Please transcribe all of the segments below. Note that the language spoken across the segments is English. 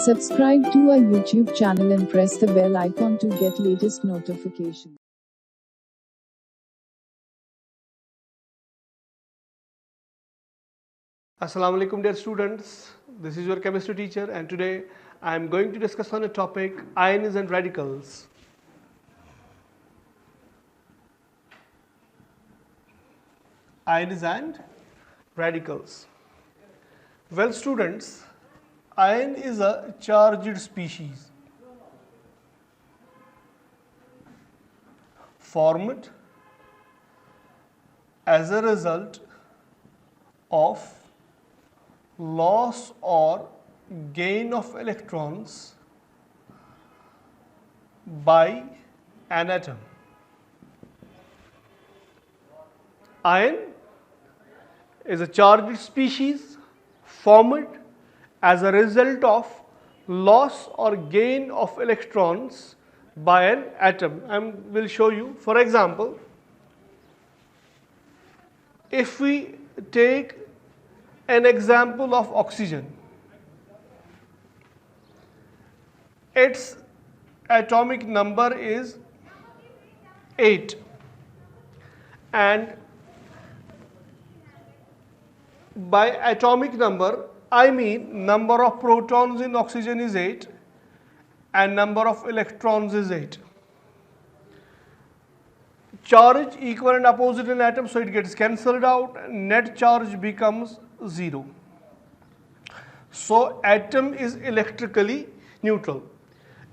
Subscribe to our YouTube channel and press the bell icon to get latest notifications. Assalamu alaikum dear students, this is your chemistry teacher and today I am going to discuss on a topic ions and radicals. Ions and radicals. Well students, ion is a charged species formed as a result of loss or gain of electrons by an atom. Ion is a charged species formed as a result of loss or gain of electrons by an atom. I will show you. For example, if we take an example of oxygen, its atomic number is 8 and by atomic number I mean number of protons in oxygen is 8 and number of electrons is 8. Charge equal and opposite in atom, so it gets cancelled out, net charge becomes 0. So atom is electrically neutral.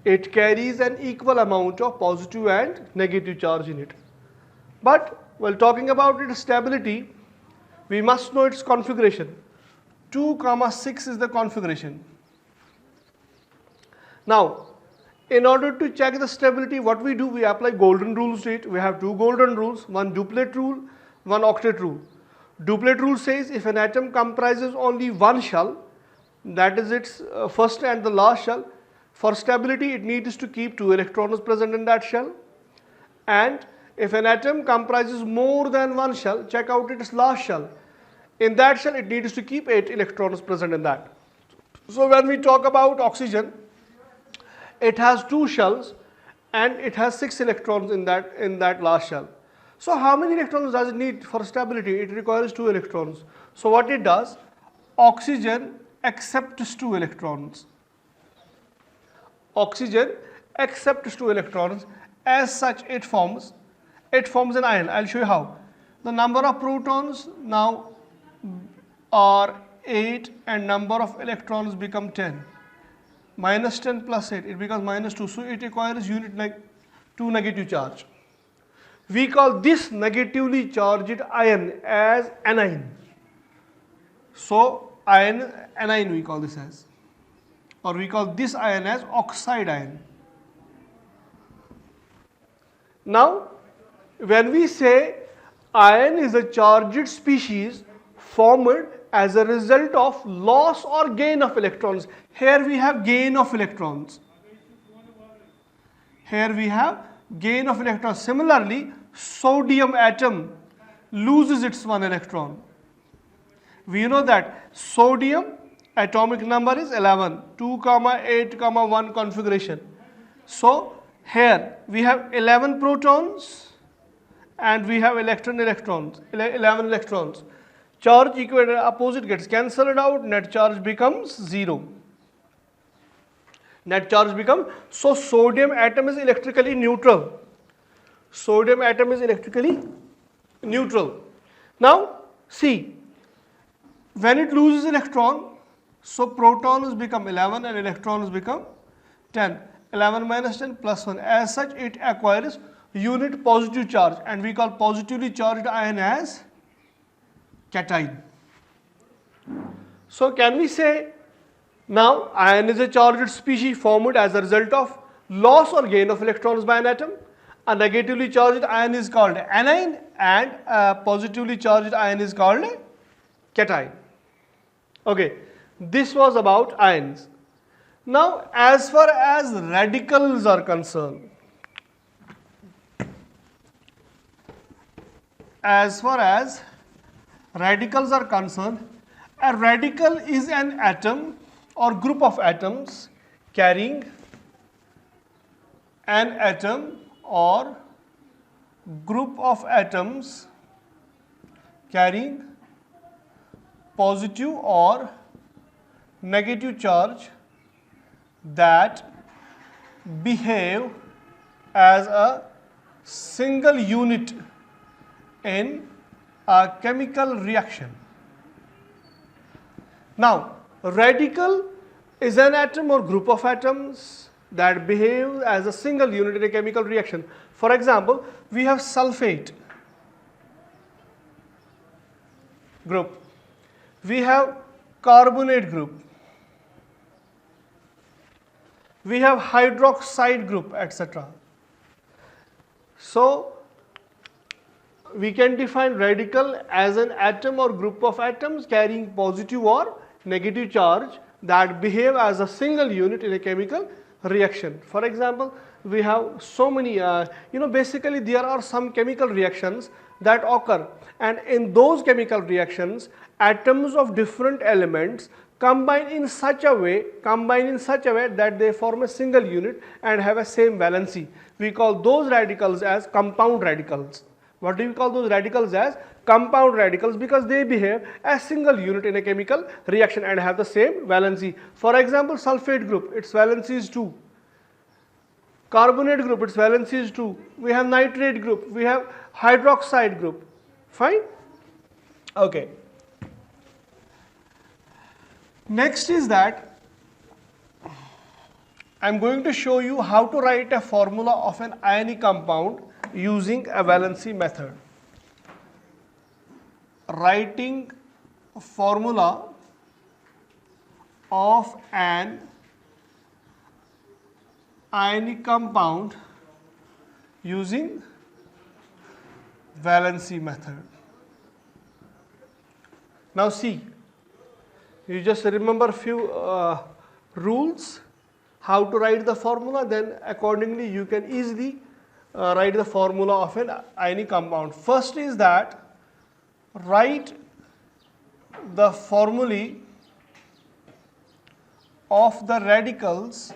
It carries an equal amount of positive and negative charge in it. But while talking about its stability, we must know its configuration. 2,6 is the configuration. Now, in order to check the stability, what we do, we apply golden rules to it. We have two golden rules, one duplet rule, one octet rule. Duplet rule says if an atom comprises only one shell, that is its first and the last shell, for stability it needs to keep 2 electrons present in that shell. And if an atom comprises more than one shell, check out its last shell. In that shell it needs to keep 8 electrons present in that. So when we talk about oxygen, it has 2 shells and it has 6 electrons in that last shell. So how many electrons does it need for stability? It requires 2 electrons. So what it does, oxygen accepts 2 electrons. Oxygen accepts 2 electrons. As such it forms an ion. I'll show you how. The number of protons now are 8 and number of electrons become 10. Minus 10 plus 8, it becomes minus 2. So it requires unit like 2 negative charge. We call this negatively charged ion as anion. So anion we call this as, or we call this ion as oxide ion. Now, when we say ion is a charged species formed as a result of loss or gain of electrons. Here we have gain of electrons. Here we have gain of electrons. Similarly, sodium atom loses its 1 electron. We know that sodium atomic number is 11, 2, 8, 1 configuration. So here we have 11 protons and we have 11 electrons. Charge equal and opposite gets cancelled out, net charge becomes 0. Net charge becomes, so sodium atom is electrically neutral. Sodium atom is electrically neutral. Now see, when it loses electron, so protons become 11 and electrons become 10. 11 minus 10 plus 1. As such it acquires unit positive charge and we call positively charged ion as cation. So can we say now ion is a charged species formed as a result of loss or gain of electrons by an atom. A negatively charged ion is called anion and a positively charged ion is called cation. Okay, this was about ions. Now as far as radicals are concerned, as far as radicals are concerned, a radical is an atom or group of atoms carrying an atom or group of atoms carrying positive or negative charge that behave as a single unit in a chemical reaction. Now, radical is an atom or group of atoms that behave as a single unit in a chemical reaction. For example, we have sulfate group, we have carbonate group, we have hydroxide group, etc. So, we can define radical as an atom or group of atoms carrying positive or negative charge that behave as a single unit in a chemical reaction. For example, we have so many, basically there are some chemical reactions that occur, and in those chemical reactions, atoms of different elements combine in such a way that they form a single unit and have a same valency. We call those radicals as compound radicals. What do we call those radicals as? Compound radicals, because they behave as single unit in a chemical reaction and have the same valency. For example, sulfate group, its valency is 2. Carbonate group, its valency is 2. We have nitrate group, we have hydroxide group. Fine? Okay. Next is that I am going to show you how to write a formula of an ionic compound using a valency method. Writing a formula of an ionic compound using valency method. Now see, you just remember a few rules how to write the formula, then accordingly you can easily write the formula of an ionic compound. First is that write the formulae of the radicals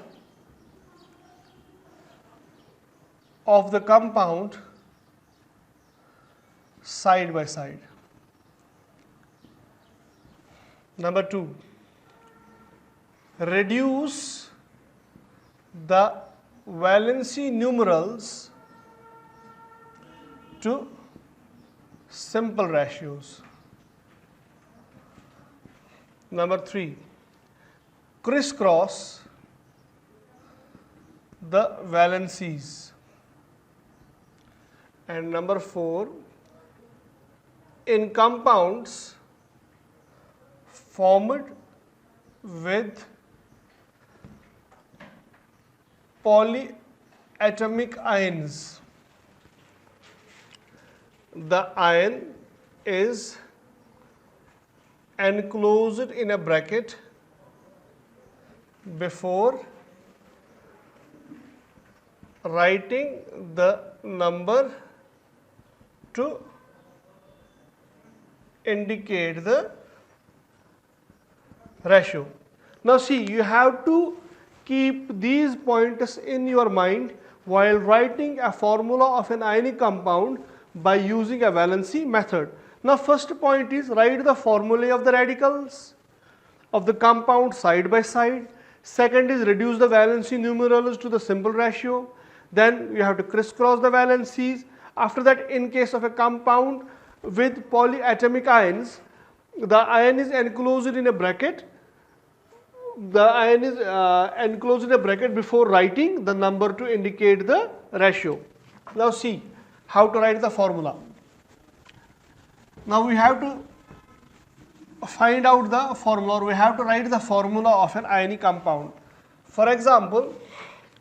of the compound side by side. Number 2, reduce the valency numerals to simple ratios. Number 3, crisscross the valencies. And number 4, in compounds formed with polyatomic ions, the ion is enclosed in a bracket before writing the number to indicate the ratio. Now see, you have to keep these points in your mind while writing a formula of an ionic compound by using a valency method. Now first point is write the formulae of the radicals of the compound side by side. Second is reduce the valency numerals to the simple ratio. Then you have to crisscross the valencies. After that, in case of a compound with polyatomic ions, the ion is enclosed in a bracket. The ion is enclosed in a bracket before writing the number to indicate the ratio. Now see how to write the formula. Now we have to find out the formula, or we have to write the formula of an ionic compound. For example,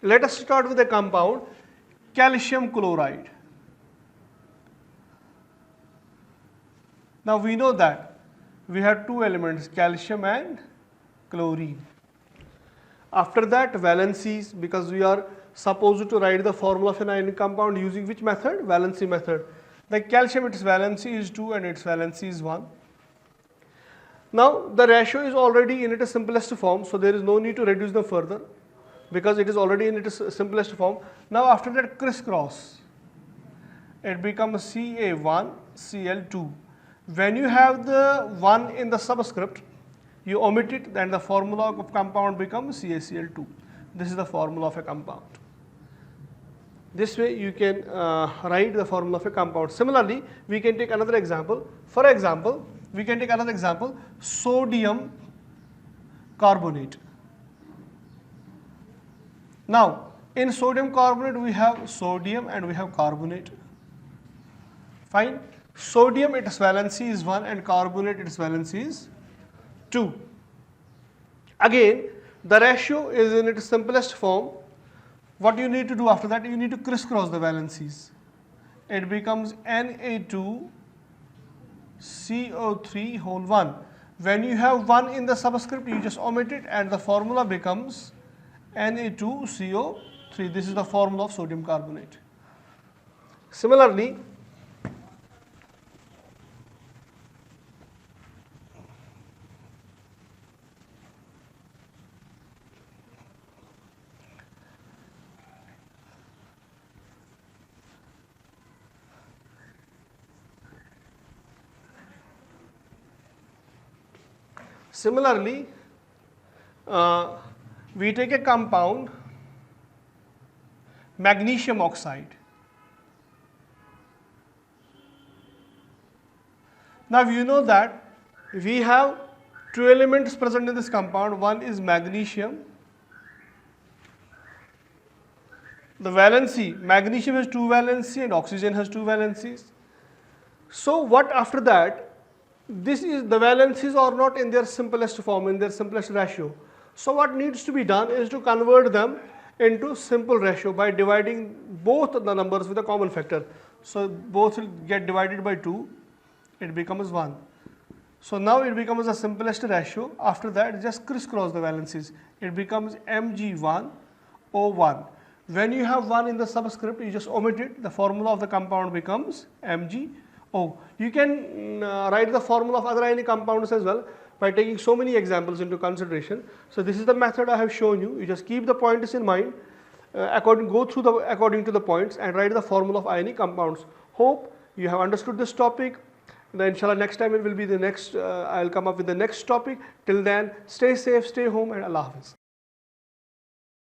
let us start with a compound calcium chloride. Now we know that we have two elements, calcium and chlorine. After that, valencies, because we are supposed to write the formula of an ionic compound using which method? Valency method. The calcium, its valency is 2 and its valency is 1. Now the ratio is already in its simplest form, so there is no need to reduce them further. because it is already in its simplest form. Now after that crisscross, it becomes Ca1Cl2. When you have the 1 in the subscript, you omit it, then the formula of compound becomes CaCl2. This is the formula of a compound. This way you can write the formula of a compound. Similarly, we can take another example. For example, we can take another example, sodium carbonate. Now, in sodium carbonate we have sodium and we have carbonate. Fine. Sodium, its valency is 1 and carbonate, its valency is 2. Again, the ratio is in its simplest form. What you need to do after that, you need to crisscross the valencies. It becomes Na2CO3 whole 1. When you have 1 in the subscript, you just omit it and the formula becomes Na2CO3. This is the formula of sodium carbonate. Similarly, we take a compound magnesium oxide. Now you know that we have two elements present in this compound. One is magnesium. The valency, magnesium has 2 valency and oxygen has 2 valencies. So what after that? This is the valencies are not in their simplest form, in their simplest ratio. So what needs to be done is to convert them into simple ratio by dividing both the numbers with a common factor. So both will get divided by 2, it becomes 1. So now it becomes the simplest ratio. After that, just crisscross the valencies. It becomes Mg1O1. When you have 1 in the subscript, you just omit it. The formula of the compound becomes MgO. You can write the formula of other ionic compounds as well by taking so many examples into consideration. So this is the method I have shown you. You just keep the points in mind, go through according to the points and write the formula of ionic compounds. Hope you have understood this topic. Then inshallah next time it will be the next, I'll come up with the next topic. Till then, stay safe, stay home, and Allah Hafiz.